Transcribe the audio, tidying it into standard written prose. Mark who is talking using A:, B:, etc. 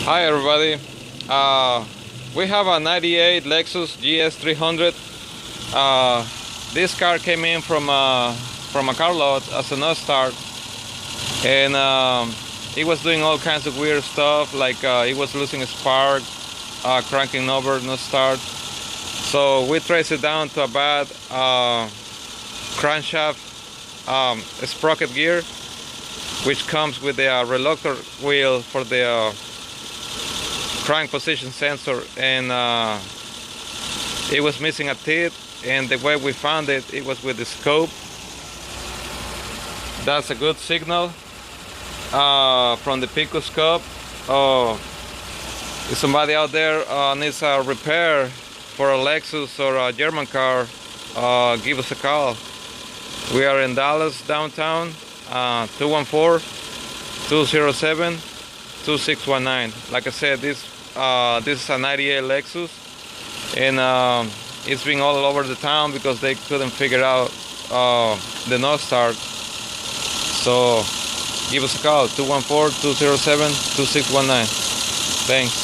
A: Hi everybody. We have a 98 Lexus gs300. This car came in from a car lot as a no start, and it was doing all kinds of weird stuff, like it was losing a spark, cranking over, no start. So we traced it down to a bad crankshaft sprocket gear, which comes with the reluctor wheel for the crank position sensor, and it was missing a teeth, and the way we found it, it was with the scope. That's a good signal from the Pico scope. If somebody out there needs a repair for a Lexus or a German car, give us a call. We are in Dallas downtown, 214-207-2619. Like I said, this is a 98 Lexus, and it's been all over the town because they couldn't figure out the no start. So give us a call, 214-207-2619. Thanks.